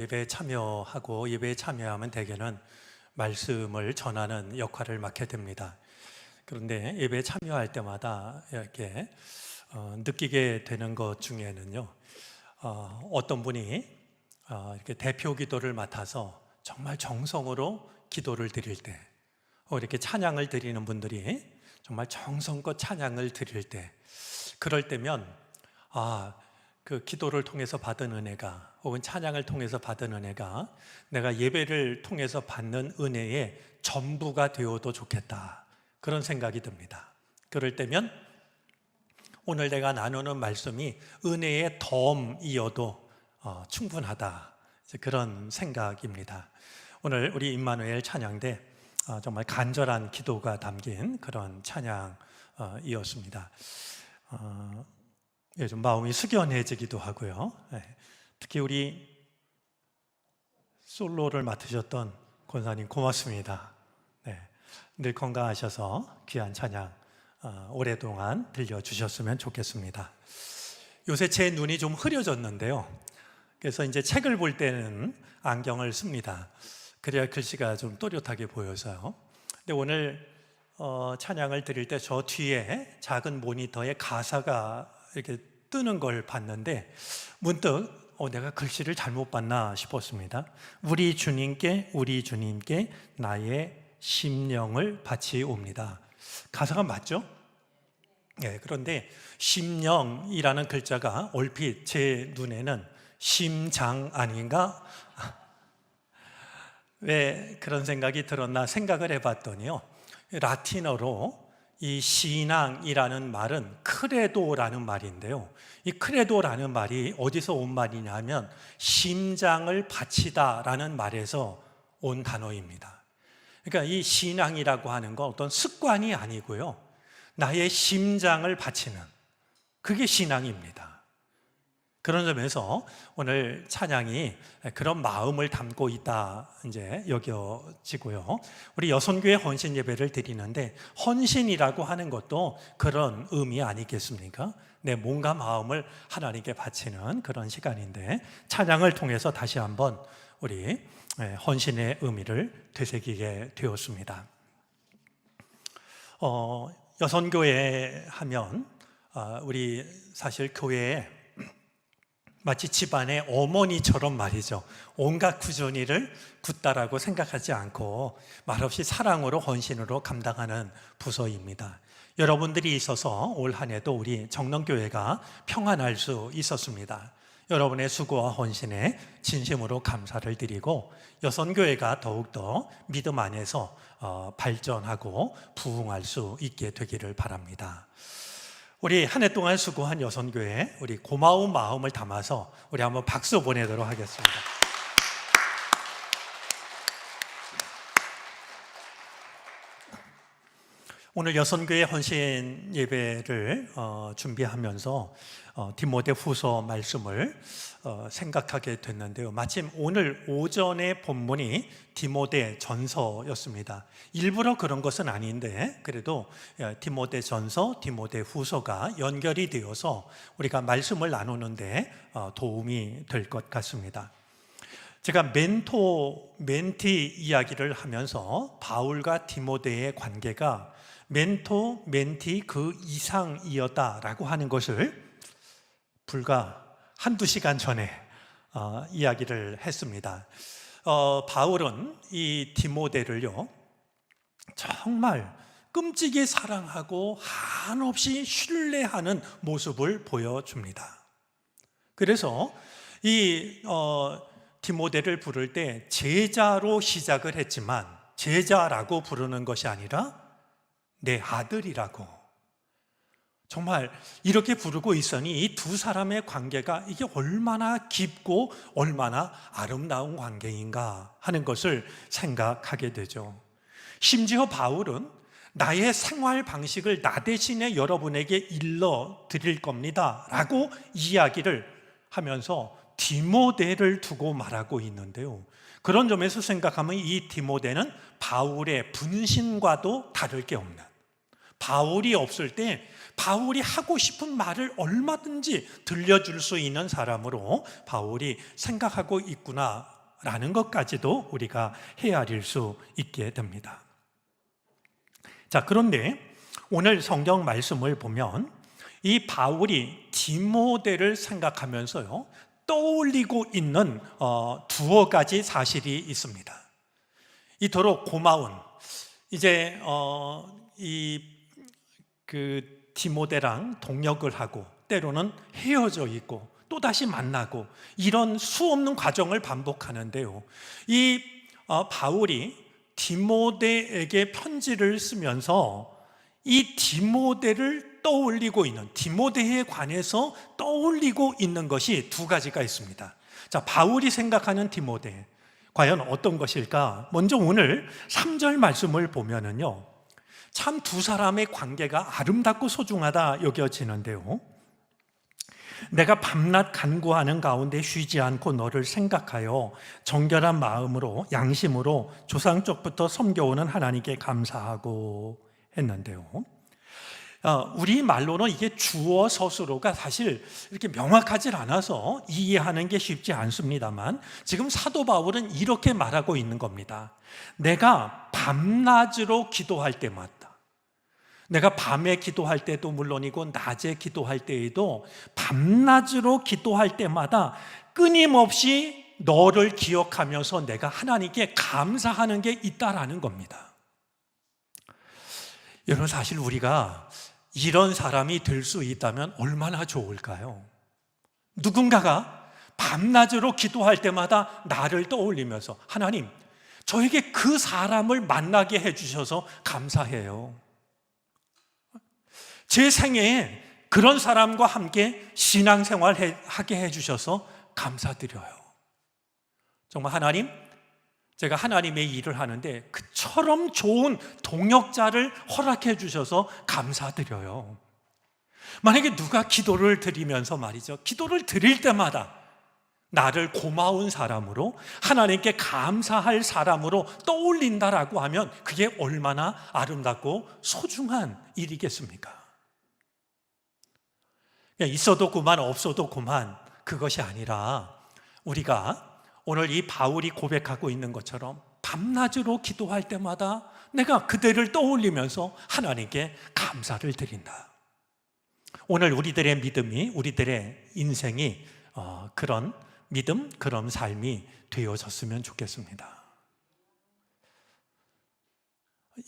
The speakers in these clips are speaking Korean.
예배에 참여하고 예배에 참여하면 대개는 말씀을 전하는 역할을 맡게 됩니다. 그런데 예배에 참여할 때마다 이렇게 느끼게 되는 것 중에는요, 어떤 분이 이렇게 대표 기도를 맡아서 정말 정성으로 기도를 드릴 때, 이렇게 찬양을 드리는 분들이 정말 정성껏 찬양을 드릴 때, 그럴 때면 그 기도를 통해서 받은 은혜가, 혹은 찬양을 통해서 받은 은혜가 내가 예배를 통해서 받는 은혜의 전부가 되어도 좋겠다, 그런 생각이 듭니다. 그럴 때면 오늘 내가 나누는 말씀이 은혜의 덤이어도 충분하다, 그런 생각입니다. 오늘 우리 임마누엘 찬양대 정말 간절한 기도가 담긴 그런 찬양이었습니다. 좀 마음이 숙연해지기도 하고요. 특히 우리 솔로를 맡으셨던 권사님 고맙습니다. 늘 건강하셔서 귀한 찬양 오랫동안 들려주셨으면 좋겠습니다. 요새 제 눈이 좀 흐려졌는데요, 그래서 이제 책을 볼 때는 안경을 씁니다. 그래야 글씨가 좀 또렷하게 보여서요. 근데 오늘 찬양을 드릴 때 저 뒤에 작은 모니터에 가사가 이렇게 뜨는 걸 봤는데 문득 내가 글씨를 잘못 봤나 싶었습니다. 우리 주님께 나의 심령을 바치옵니다. 가사가 맞죠? 그런데 심령이라는 글자가 얼핏 제 눈에는 심장 아닌가? 왜 그런 생각이 들었나 생각을 해봤더니요, 라틴어로 이 신앙이라는 말은 크레도라는 말인데요, 이 크레도라는 말이 어디서 온 말이냐면 심장을 바치다 라는 말에서 온 단어입니다. 그러니까 이 신앙이라고 하는 건 어떤 습관이 아니고요, 나의 심장을 바치는, 그게 신앙입니다. 그런 점에서 오늘 찬양이 그런 마음을 담고 있다 이제 여겨지고요. 우리 여선교회 헌신 예배를 드리는데 헌신이라고 하는 것도 그런 의미 아니겠습니까? 내 몸과 마음을 하나님께 바치는 그런 시간인데, 찬양을 통해서 다시 한번 우리 헌신의 의미를 되새기게 되었습니다. 여선교회 하면 우리 사실 교회에 마치 집안의 어머니처럼 말이죠, 온갖 구전일을 굳다라고 생각하지 않고 말없이 사랑으로 헌신으로 감당하는 부서입니다. 여러분들이 있어서 올 한 해도 우리 정릉교회가 평안할 수 있었습니다. 여러분의 수고와 헌신에 진심으로 감사를 드리고 여선교회가 더욱더 믿음 안에서 발전하고 부흥할 수 있게 되기를 바랍니다. 우리 한 해 동안 수고한 여선교회, 우리 고마운 마음을 담아서 우리 한번 박수 보내도록 하겠습니다. 오늘 여선교회 헌신 예배를 준비하면서 디모데 후서 말씀을 생각하게 됐는데요, 마침 오늘 오전의 본문이 디모데 전서였습니다. 일부러 그런 것은 아닌데 그래도 디모데 전서, 디모데 후서가 연결이 되어서 우리가 말씀을 나누는데 도움이 될 것 같습니다. 제가 멘티 이야기를 하면서 바울과 디모데의 관계가 멘티 그 이상이었다라고 하는 것을 불과 한두 시간 전에 이야기를 했습니다. 바울은 이 디모데를요, 정말 끔찍이 사랑하고 한없이 신뢰하는 모습을 보여줍니다. 그래서 이 디모데를 부를 때 제자로 시작을 했지만 제자라고 부르는 것이 아니라 내 아들이라고, 정말 이렇게 부르고 있으니 이 두 사람의 관계가 이게 얼마나 깊고 얼마나 아름다운 관계인가 하는 것을 생각하게 되죠. 심지어 바울은 나의 생활 방식을 나 대신에 여러분에게 일러 드릴 겁니다 라고 이야기를 하면서 디모데를 두고 말하고 있는데요, 그런 점에서 생각하면 이 디모데는 바울의 분신과도 다를 게 없는, 바울이 없을 때 바울이 하고 싶은 말을 얼마든지 들려줄 수 있는 사람으로 바울이 생각하고 있구나라는 것까지도 우리가 헤아릴 수 있게 됩니다. 자, 그런데 오늘 성경 말씀을 보면 이 바울이 디모데를 생각하면서요 떠올리고 있는 두어 가지 사실이 있습니다. 이토록 고마운 이제 디모데랑 동역을 하고 때로는 헤어져 있고 또다시 만나고 이런 수없는 과정을 반복하는데요, 이 바울이 디모데에게 편지를 쓰면서 이 디모데를 떠올리고 있는, 디모데에 관해서 떠올리고 있는 것이 두 가지가 있습니다. 자, 바울이 생각하는 디모데 과연 어떤 것일까? 먼저 오늘 3절 말씀을 보면은요, 참 두 사람의 관계가 아름답고 소중하다 여겨지는데요, 내가 밤낮 간구하는 가운데 쉬지 않고 너를 생각하여 정결한 마음으로 양심으로 조상 쪽부터 섬겨오는 하나님께 감사하고 했는데요, 우리 말로는 이게 주어 서술어가 사실 이렇게 명확하지 않아서 이해하는 게 쉽지 않습니다만, 지금 사도 바울은 이렇게 말하고 있는 겁니다. 내가 밤낮으로 기도할 때마다, 내가 밤에 기도할 때도 물론이고 낮에 기도할 때에도 밤낮으로 기도할 때마다 끊임없이 너를 기억하면서 내가 하나님께 감사하는 게 있다라는 겁니다. 여러분, 사실 우리가 이런 사람이 될 수 있다면 얼마나 좋을까요? 누군가가 밤낮으로 기도할 때마다 나를 떠올리면서 하나님, 저에게 그 사람을 만나게 해주셔서 감사해요. 제 생애에 그런 사람과 함께 신앙생활 하게 해주셔서 감사드려요. 정말 하나님, 제가 하나님의 일을 하는데 그처럼 좋은 동역자를 허락해 주셔서 감사드려요. 만약에 누가 기도를 드리면서 말이죠, 기도를 드릴 때마다 나를 고마운 사람으로, 하나님께 감사할 사람으로 떠올린다라고 하면 그게 얼마나 아름답고 소중한 일이겠습니까? 있어도 그만 없어도 그만 그것이 아니라 우리가 오늘 이 바울이 고백하고 있는 것처럼 밤낮으로 기도할 때마다 내가 그대를 떠올리면서 하나님께 감사를 드린다. 오늘 우리들의 믿음이, 우리들의 인생이 그런 믿음, 그런 삶이 되어졌으면 좋겠습니다.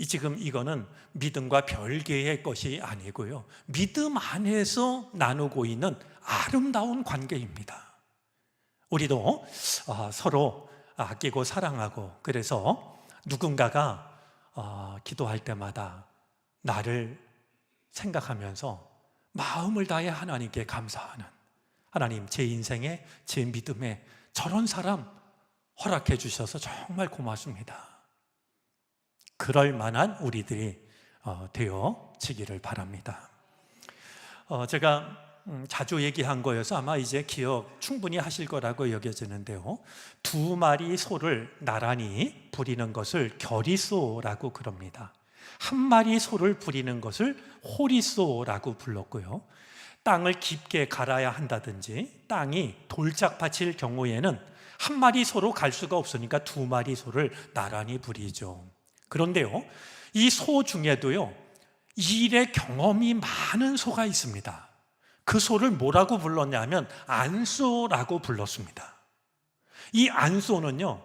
지금 이거는 믿음과 별개의 것이 아니고요, 믿음 안에서 나누고 있는 아름다운 관계입니다. 우리도 서로 아끼고 사랑하고, 그래서 누군가가 기도할 때마다 나를 생각하면서 마음을 다해 하나님께 감사하는, 하나님, 제 인생에, 제 믿음에 저런 사람 허락해 주셔서 정말 고맙습니다. 그럴 만한 우리들이 되어지기를 바랍니다. 제가 자주 얘기한 거여서 아마 이제 기억 충분히 하실 거라고 여겨지는데요, 두 마리 소를 나란히 부리는 것을 겨리소라고 그럽니다. 한 마리 소를 부리는 것을 호리소라고 불렀고요, 땅을 깊게 갈아야 한다든지 땅이 돌짝밭일 경우에는 한 마리 소로 갈 수가 없으니까 두 마리 소를 나란히 부리죠. 그런데요, 이 소 중에도요, 일의 경험이 많은 소가 있습니다. 그 소를 뭐라고 불렀냐면 안소라고 불렀습니다. 이 안소는요,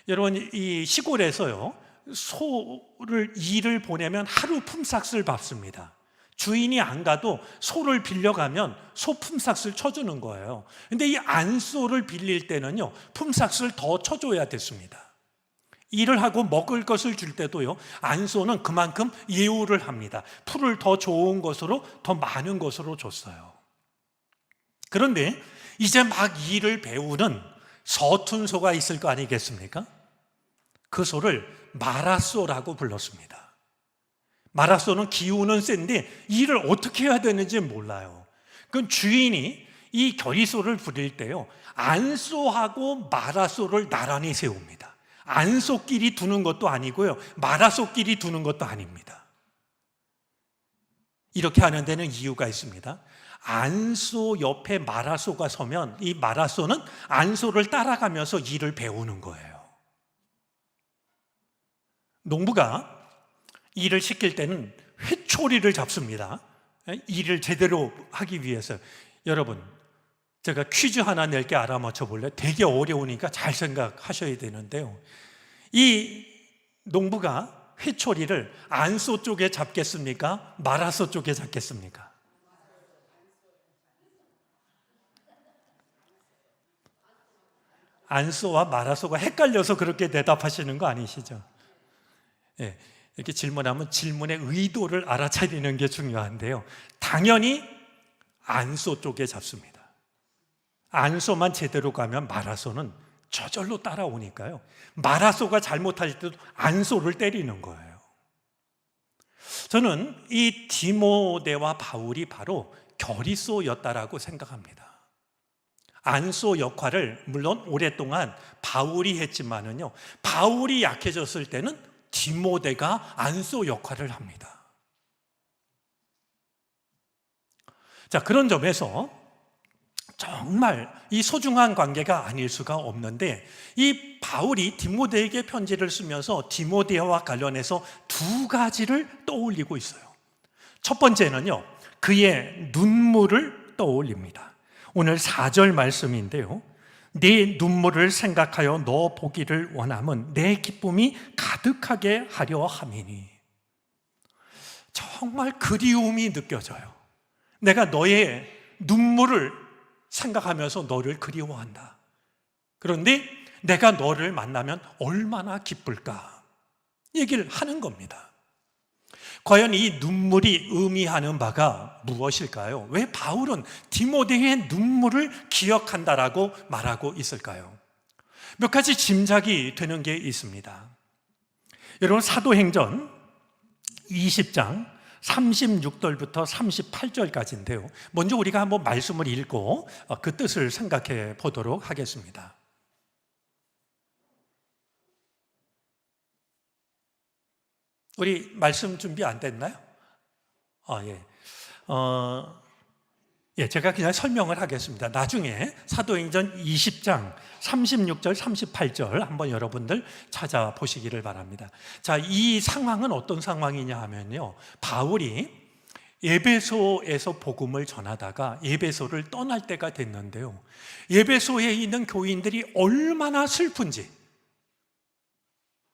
여러분, 이 시골에서요, 소를 일을 보내면 하루 품삯을 받습니다. 주인이 안 가도 소를 빌려가면 소 품삯을 쳐주는 거예요. 근데 이 안소를 빌릴 때는요, 품삯을 더 쳐줘야 됐습니다. 일을 하고 먹을 것을 줄 때도요, 안소는 그만큼 예우를 합니다. 풀을 더 좋은 것으로, 더 많은 것으로 줬어요. 그런데 이제 막 일을 배우는 서툰 소가 있을 거 아니겠습니까? 그 소를 마라소라고 불렀습니다. 마라소는 기운은 센데 일을 어떻게 해야 되는지 몰라요. 그 주인이 이 겨리소를 부릴 때요, 안소하고 마라소를 나란히 세웁니다. 안소끼리 두는 것도 아니고요, 마라소끼리 두는 것도 아닙니다. 이렇게 하는 데는 이유가 있습니다. 안소 옆에 마라소가 서면 이 마라소는 안소를 따라가면서 일을 배우는 거예요. 농부가 일을 시킬 때는 회초리를 잡습니다. 일을 제대로 하기 위해서. 여러분, 제가 퀴즈 하나 낼게 알아맞혀 볼래요? 되게 어려우니까 잘 생각하셔야 되는데요. 이 농부가 회초리를 안소 쪽에 잡겠습니까? 마라소 쪽에 잡겠습니까? 안소와 마라소가 헷갈려서 그렇게 대답하시는 거 아니시죠? 예, 이렇게 질문하면 질문의 의도를 알아차리는 게 중요한데요. 당연히 안소 쪽에 잡습니다. 안소만 제대로 가면 마라소는 저절로 따라오니까요. 마라소가 잘못할 때도 안소를 때리는 거예요. 저는 이 디모데와 바울이 바로 결의소였다라고 생각합니다. 안소 역할을 물론 오랫동안 바울이 했지만은요, 바울이 약해졌을 때는 디모데가 안소 역할을 합니다. 자, 그런 점에서 정말 이 소중한 관계가 아닐 수가 없는데, 이 바울이 디모데에게 편지를 쓰면서 디모데와 관련해서 두 가지를 떠올리고 있어요. 첫 번째는요, 그의 눈물을 떠올립니다. 오늘 4절 말씀인데요, 네 눈물을 생각하여 너 보기를 원함은 내 기쁨이 가득하게 하려 함이니. 정말 그리움이 느껴져요. 내가 너의 눈물을 생각하면서 너를 그리워한다. 그런데 내가 너를 만나면 얼마나 기쁠까 얘기를 하는 겁니다. 과연 이 눈물이 의미하는 바가 무엇일까요? 왜 바울은 디모데의 눈물을 기억한다라고 말하고 있을까요? 몇 가지 짐작이 되는 게 있습니다. 여러분, 사도행전 20장 36절부터 38절까지인데요. 먼저 우리가 한번 말씀을 읽고 그 뜻을 생각해 보도록 하겠습니다. 우리 말씀 준비 안 됐나요? 제가 그냥 설명을 하겠습니다. 나중에 사도행전 20장 36절, 38절 한번 여러분들 찾아보시기를 바랍니다. 자, 이 상황은 어떤 상황이냐 하면요, 바울이 에베소에서 복음을 전하다가 에베소를 떠날 때가 됐는데요, 에베소에 있는 교인들이 얼마나 슬픈지,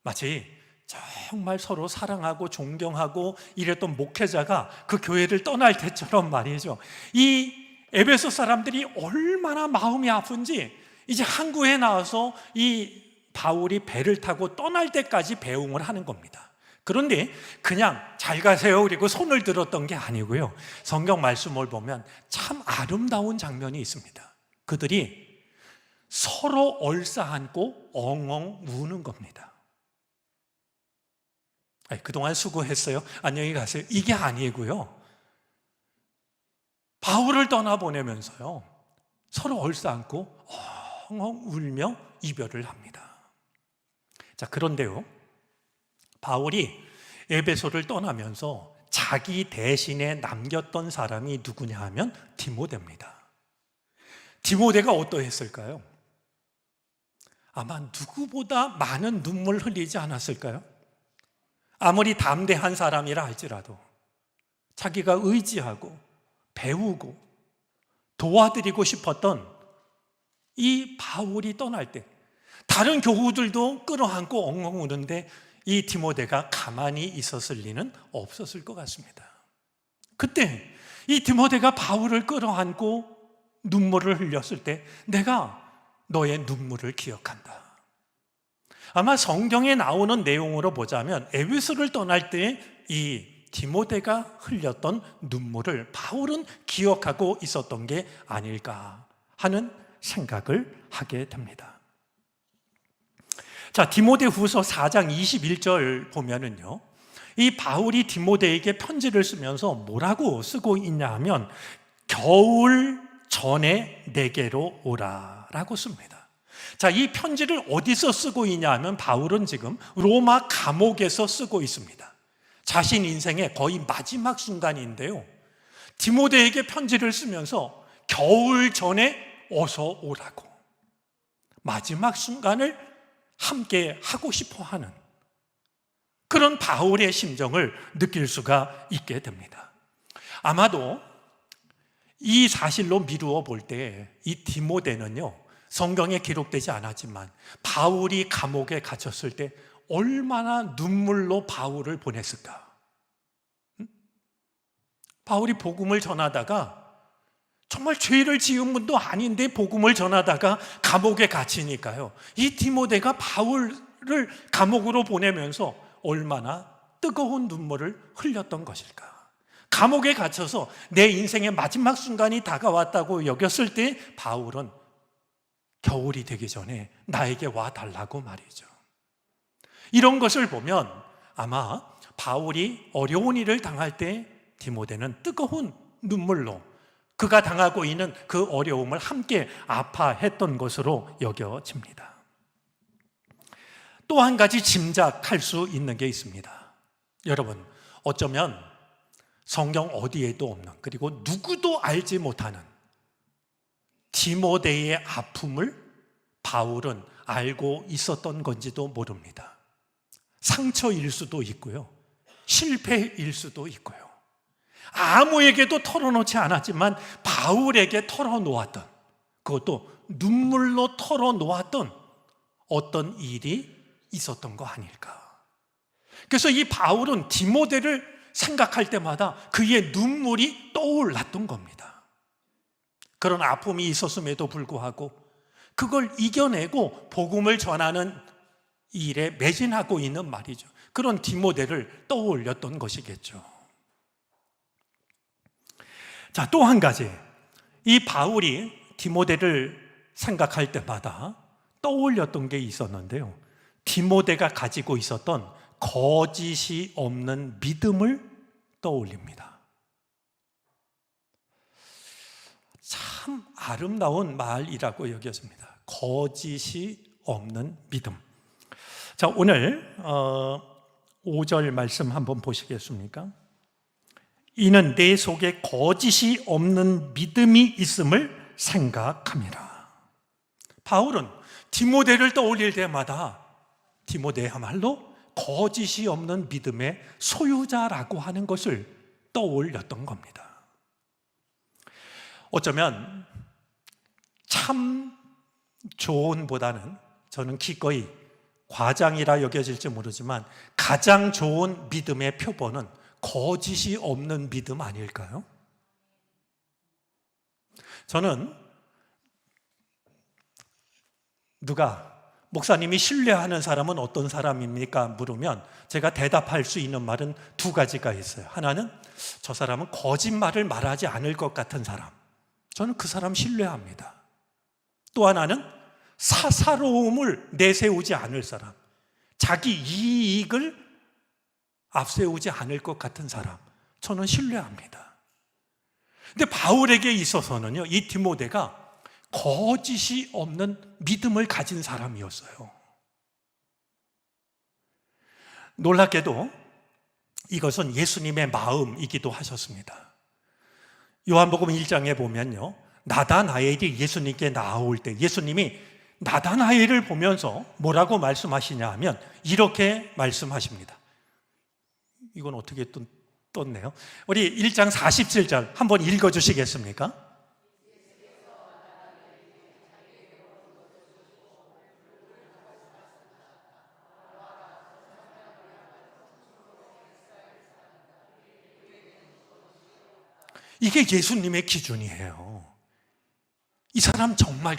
마치 정말 서로 사랑하고 존경하고 이랬던 목회자가 그 교회를 떠날 때처럼 말이죠. 이 에베소 사람들이 얼마나 마음이 아픈지 이제 항구에 나와서 이 바울이 배를 타고 떠날 때까지 배웅을 하는 겁니다. 그런데 그냥 잘 가세요 그리고 손을 들었던 게 아니고요, 성경 말씀을 보면 참 아름다운 장면이 있습니다. 그들이 서로 얼싸안고 엉엉 우는 겁니다. 그동안 수고했어요, 안녕히 가세요, 이게 아니고요, 바울을 떠나보내면서요 서로 얼싸안고 엉엉 울며 이별을 합니다. 자, 그런데요, 바울이 에베소를 떠나면서 자기 대신에 남겼던 사람이 누구냐 하면 디모데입니다. 디모데가 어떠했을까요? 아마 누구보다 많은 눈물 흘리지 않았을까요? 아무리 담대한 사람이라 할지라도 자기가 의지하고 배우고 도와드리고 싶었던 이 바울이 떠날 때 다른 교우들도 끌어안고 엉엉 우는데 이 디모데가 가만히 있었을 리는 없었을 것 같습니다. 그때 이 디모데가 바울을 끌어안고 눈물을 흘렸을 때 내가 너의 눈물을 기억한다. 아마 성경에 나오는 내용으로 보자면 에베소를 떠날 때 이 디모데가 흘렸던 눈물을 바울은 기억하고 있었던 게 아닐까 하는 생각을 하게 됩니다. 자, 디모데후서 4장 21절 보면은요, 이 바울이 디모데에게 편지를 쓰면서 뭐라고 쓰고 있냐 하면 겨울 전에 내게로 오라라고 씁니다. 자, 이 편지를 어디서 쓰고 있냐 하면 바울은 지금 로마 감옥에서 쓰고 있습니다. 자신 인생의 거의 마지막 순간인데요, 디모데에게 편지를 쓰면서 겨울 전에 어서 오라고, 마지막 순간을 함께 하고 싶어 하는 그런 바울의 심정을 느낄 수가 있게 됩니다. 아마도 이 사실로 미루어 볼 때 이 디모데는요, 성경에 기록되지 않았지만 바울이 감옥에 갇혔을 때 얼마나 눈물로 바울을 보냈을까? 바울이 복음을 전하다가, 정말 죄를 지은 분도 아닌데 복음을 전하다가 감옥에 갇히니까요, 이 디모데가 바울을 감옥으로 보내면서 얼마나 뜨거운 눈물을 흘렸던 것일까? 감옥에 갇혀서 내 인생의 마지막 순간이 다가왔다고 여겼을 때 바울은 겨울이 되기 전에 나에게 와달라고 말이죠. 이런 것을 보면 아마 바울이 어려운 일을 당할 때 디모데는 뜨거운 눈물로 그가 당하고 있는 그 어려움을 함께 아파했던 것으로 여겨집니다. 또 한 가지 짐작할 수 있는 게 있습니다. 여러분, 어쩌면 성경 어디에도 없는, 그리고 누구도 알지 못하는 디모데의 아픔을 바울은 알고 있었던 건지도 모릅니다. 상처일 수도 있고요, 실패일 수도 있고요, 아무에게도 털어놓지 않았지만 바울에게 털어놓았던, 그것도 눈물로 털어놓았던 어떤 일이 있었던 거 아닐까. 그래서 이 바울은 디모데를 생각할 때마다 그의 눈물이 떠올랐던 겁니다. 그런 아픔이 있었음에도 불구하고 그걸 이겨내고 복음을 전하는 일에 매진하고 있는 말이죠. 그런 디모데를 떠올렸던 것이겠죠. 자, 또 한 가지, 이 바울이 디모데를 생각할 때마다 떠올렸던 게 있었는데요, 디모데가 가지고 있었던 거짓이 없는 믿음을 떠올립니다. 참 아름다운 말이라고 여겨집니다. 거짓이 없는 믿음. 자, 오늘 5절 말씀 한번 보시겠습니까? 이는 내 속에 거짓이 없는 믿음이 있음을 생각함이라. 바울은 디모데를 떠올릴 때마다 디모데야말로 거짓이 없는 믿음의 소유자라고 하는 것을 떠올렸던 겁니다. 어쩌면 참 좋은보다는, 저는 기꺼이 과장이라 여겨질지 모르지만 가장 좋은 믿음의 표본은 거짓이 없는 믿음 아닐까요? 저는 누가 목사님이 신뢰하는 사람은 어떤 사람입니까? 물으면 제가 대답할 수 있는 말은 두 가지가 있어요. 하나는 저 사람은 거짓말을 말하지 않을 것 같은 사람, 저는 그 사람 신뢰합니다. 또 하나는 사사로움을 내세우지 않을 사람, 자기 이익을 앞세우지 않을 것 같은 사람, 저는 신뢰합니다. 근데 바울에게 있어서는요, 이 디모데가 거짓이 없는 믿음을 가진 사람이었어요. 놀랍게도 이것은 예수님의 마음이기도 하셨습니다. 요한복음 1장에 보면요, 나다나엘이 예수님께 나올 때 예수님이 나다나엘을 보면서 뭐라고 말씀하시냐 하면 이렇게 말씀하십니다. 이건 어떻게 떴네요. 우리 1장 47절 한번 읽어주시겠습니까? 이게 예수님의 기준이에요. 이 사람 정말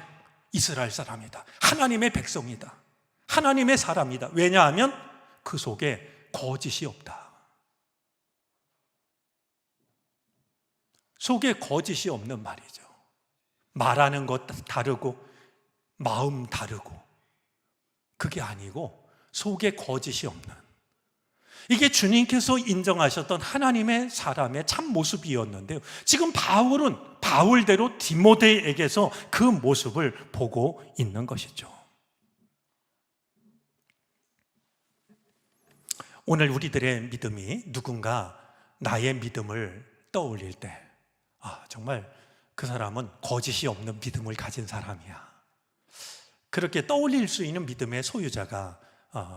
이스라엘 사람이다, 하나님의 백성이다, 하나님의 사람이다. 왜냐하면 그 속에 거짓이 없다. 속에 거짓이 없는 말이죠. 말하는 것 다르고 마음 다르고, 그게 아니고 속에 거짓이 없는, 이게 주님께서 인정하셨던 하나님의 사람의 참 모습이었는데요, 지금 바울은 바울대로 디모데에게서 그 모습을 보고 있는 것이죠. 오늘 우리들의 믿음이 누군가 나의 믿음을 떠올릴 때, 정말 그 사람은 거짓이 없는 믿음을 가진 사람이야, 그렇게 떠올릴 수 있는 믿음의 소유자가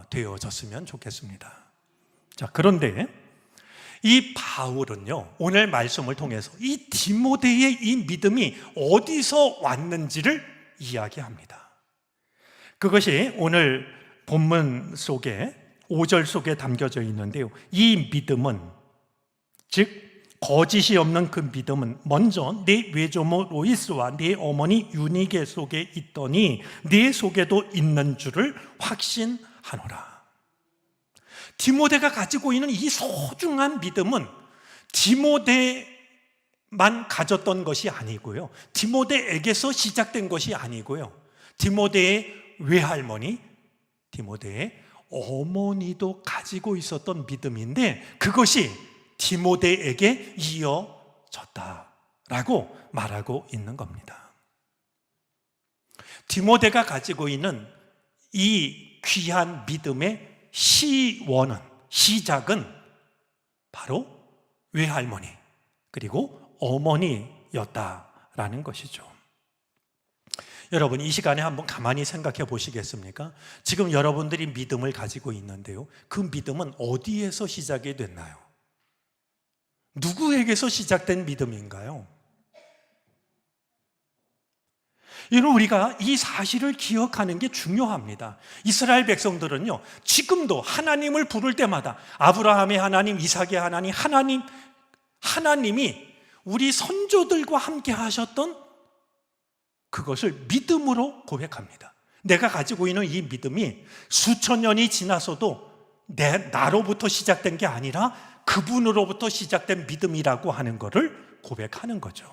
되어졌으면 좋겠습니다. 자, 그런데 이 바울은요, 오늘 말씀을 통해서 이 디모데의 이 믿음이 어디서 왔는지를 이야기합니다. 그것이 오늘 본문 속에 5절 속에 담겨져 있는데요, 이 믿음은, 즉 거짓이 없는 그 믿음은 먼저 내 외조모 로이스와 내 어머니 유니게 속에 있더니 내 속에도 있는 줄을 확신하노라. 디모데가 가지고 있는 이 소중한 믿음은 디모데만 가졌던 것이 아니고요, 디모데에게서 시작된 것이 아니고요, 디모데의 외할머니, 디모데의 어머니도 가지고 있었던 믿음인데 그것이 디모데에게 이어졌다라고 말하고 있는 겁니다. 디모데가 가지고 있는 이 귀한 믿음의 시작은 바로 외할머니 그리고 어머니였다라는 것이죠. 여러분, 이 시간에 한번 가만히 생각해 보시겠습니까? 지금 여러분들이 믿음을 가지고 있는데요, 그 믿음은 어디에서 시작이 됐나요? 누구에게서 시작된 믿음인가요? 여러분, 우리가 이 사실을 기억하는 게 중요합니다. 이스라엘 백성들은요, 지금도 하나님을 부를 때마다 아브라함의 하나님, 이삭의 하나님, 하나님이 우리 선조들과 함께 하셨던 그것을 믿음으로 고백합니다. 내가 가지고 있는 이 믿음이 수천 년이 지나서도 나로부터 시작된 게 아니라 그분으로부터 시작된 믿음이라고 하는 것을 고백하는 거죠.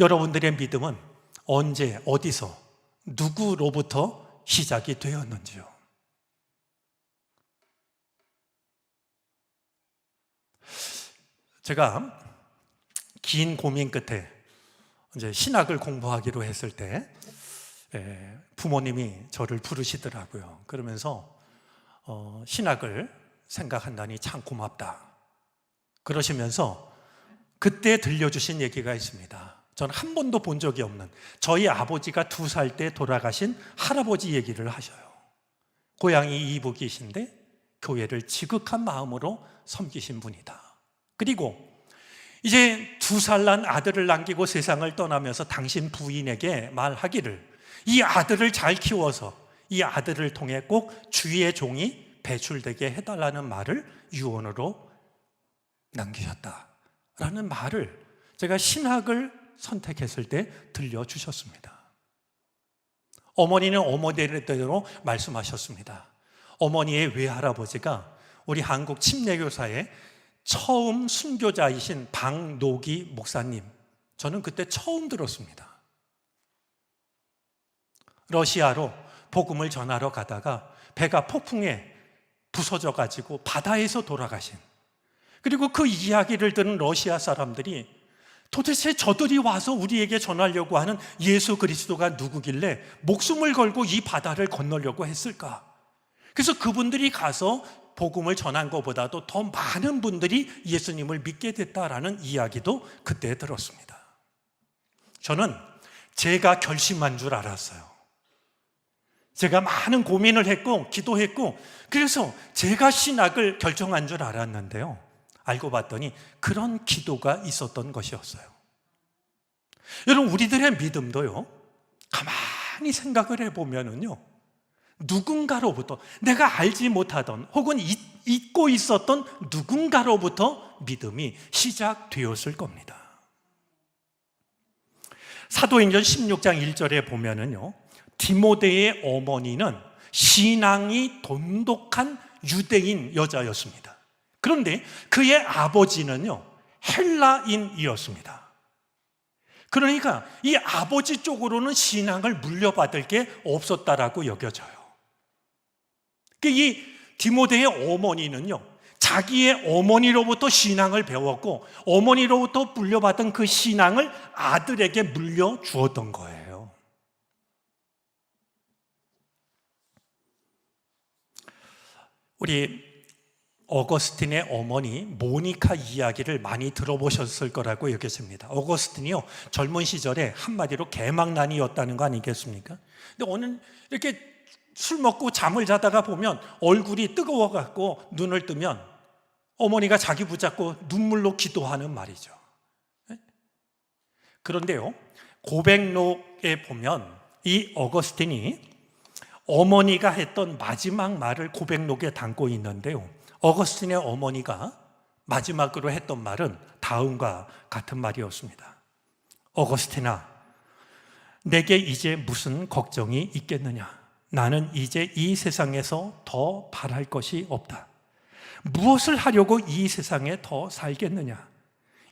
여러분들의 믿음은 언제, 어디서, 누구로부터 시작이 되었는지요? 제가 긴 고민 끝에 이제 신학을 공부하기로 했을 때 부모님이 저를 부르시더라고요. 그러면서 신학을 생각한다니 참 고맙다 그러시면서 그때 들려주신 얘기가 있습니다. 저는 한 번도 본 적이 없는, 저희 아버지가 2살 때 돌아가신 할아버지 얘기를 하셔요. 고향이 이북이신데 교회를 지극한 마음으로 섬기신 분이다. 그리고 이제 2살 난 아들을 남기고 세상을 떠나면서 당신 부인에게 말하기를, 이 아들을 잘 키워서 이 아들을 통해 꼭 주의 종이 배출되게 해달라는 말을 유언으로 남기셨다라는 말을 제가 신학을 선택했을 때 들려주셨습니다. 어머니는 어머니대로 말씀하셨습니다. 어머니의 외할아버지가 우리 한국 침례교사의 처음 순교자이신 박노기 목사님, 저는 그때 처음 들었습니다. 러시아로 복음을 전하러 가다가 배가 폭풍에 부서져 가지고 바다에서 돌아가신, 그리고 그 이야기를 들은 러시아 사람들이 도대체 저들이 와서 우리에게 전하려고 하는 예수 그리스도가 누구길래 목숨을 걸고 이 바다를 건너려고 했을까? 그래서 그분들이 가서 복음을 전한 것보다도 더 많은 분들이 예수님을 믿게 됐다라는 이야기도 그때 들었습니다. 저는 제가 결심한 줄 알았어요. 제가 많은 고민을 했고 기도했고 그래서 제가 신학을 결정한 줄 알았는데요, 알고 봤더니 그런 기도가 있었던 것이었어요. 여러분, 우리들의 믿음도요, 가만히 생각을 해보면은요, 누군가로부터, 내가 알지 못하던 혹은 잊고 있었던 누군가로부터 믿음이 시작되었을 겁니다. 사도행전 16장 1절에 보면은요, 디모데의 어머니는 신앙이 돈독한 유대인 여자였습니다. 그런데 그의 아버지는요, 헬라인이었습니다. 그러니까 이 아버지 쪽으로는 신앙을 물려받을 게 없었다라고 여겨져요. 이 디모데의 어머니는요, 자기의 어머니로부터 신앙을 배웠고 어머니로부터 물려받은 그 신앙을 아들에게 물려주었던 거예요. 우리 어거스틴의 어머니 모니카 이야기를 많이 들어보셨을 거라고 여겨집니다. 어거스틴이요, 젊은 시절에 한마디로 개망난이었다는 거 아니겠습니까? 근데 오늘 이렇게 술 먹고 잠을 자다가 보면 얼굴이 뜨거워갖고 눈을 뜨면 어머니가 자기 붙잡고 눈물로 기도하는 말이죠. 그런데요, 고백록에 보면 이 어거스틴이 어머니가 했던 마지막 말을 고백록에 담고 있는데요, 어거스틴의 어머니가 마지막으로 했던 말은 다음과 같은 말이었습니다. 어거스틴아, 내게 이제 무슨 걱정이 있겠느냐? 나는 이제 이 세상에서 더 바랄 것이 없다. 무엇을 하려고 이 세상에 더 살겠느냐?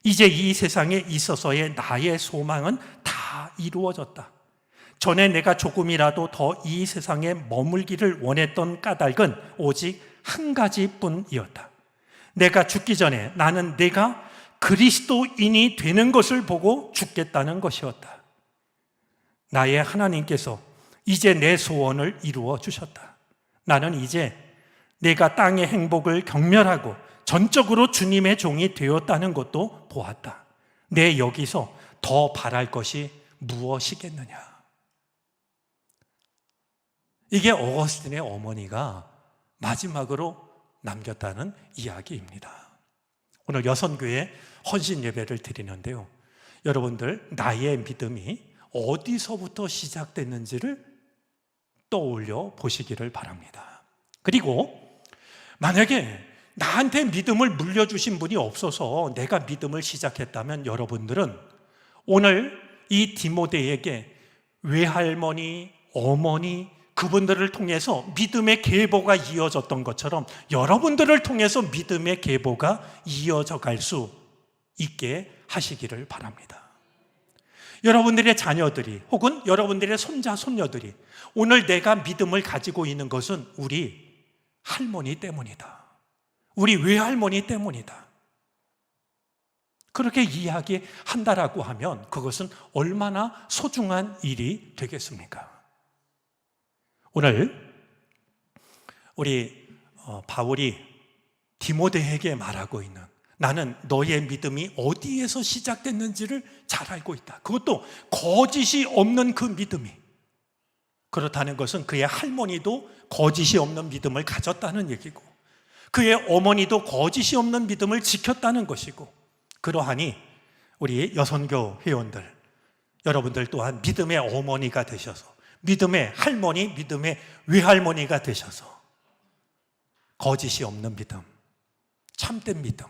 이제 이 세상에 있어서의 나의 소망은 다 이루어졌다. 전에 내가 조금이라도 더 이 세상에 머물기를 원했던 까닭은 오직 한 가지뿐이었다. 내가 죽기 전에 나는 내가 그리스도인이 되는 것을 보고 죽겠다는 것이었다. 나의 하나님께서 이제 내 소원을 이루어 주셨다. 나는 이제 내가 땅의 행복을 경멸하고 전적으로 주님의 종이 되었다는 것도 보았다. 내 여기서 더 바랄 것이 무엇이겠느냐? 이게 어거스틴의 어머니가 마지막으로 남겼다는 이야기입니다. 오늘 여선교회 헌신 예배를 드리는데요, 여러분들 나의 믿음이 어디서부터 시작됐는지를 떠올려 보시기를 바랍니다. 그리고 만약에 나한테 믿음을 물려주신 분이 없어서 내가 믿음을 시작했다면 여러분들은 오늘 이 디모데에게 외할머니, 어머니, 그분들을 통해서 믿음의 계보가 이어졌던 것처럼 여러분들을 통해서 믿음의 계보가 이어져 갈 수 있게 하시기를 바랍니다. 여러분들의 자녀들이 혹은 여러분들의 손자, 손녀들이 오늘 내가 믿음을 가지고 있는 것은 우리 할머니 때문이다. 우리 외할머니 때문이다. 그렇게 이야기한다라고 하면 그것은 얼마나 소중한 일이 되겠습니까? 오늘 우리 바울이 디모데에게 말하고 있는, 나는 너의 믿음이 어디에서 시작됐는지를 잘 알고 있다. 그것도 거짓이 없는 그 믿음이. 그렇다는 것은 그의 할머니도 거짓이 없는 믿음을 가졌다는 얘기고, 그의 어머니도 거짓이 없는 믿음을 지켰다는 것이고, 그러하니 우리 여선교 회원들, 여러분들 또한 믿음의 어머니가 되셔서, 믿음의 할머니, 믿음의 외할머니가 되셔서 거짓이 없는 믿음, 참된 믿음,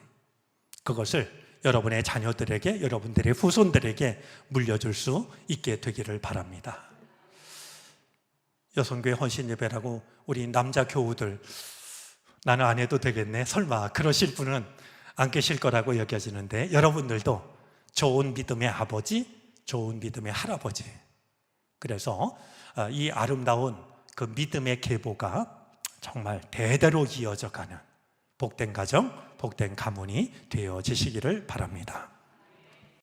그것을 여러분의 자녀들에게, 여러분들의 후손들에게 물려줄 수 있게 되기를 바랍니다. 여성교회 헌신 예배라고 우리 남자 교우들, 나는 안 해도 되겠네, 설마 그러실 분은 안 계실 거라고 여겨지는데, 여러분들도 좋은 믿음의 아버지, 좋은 믿음의 할아버지, 그래서 이 아름다운 그 믿음의 계보가 정말 대대로 이어져 가는 복된 가정, 복된 가문이 되어지시기를 바랍니다.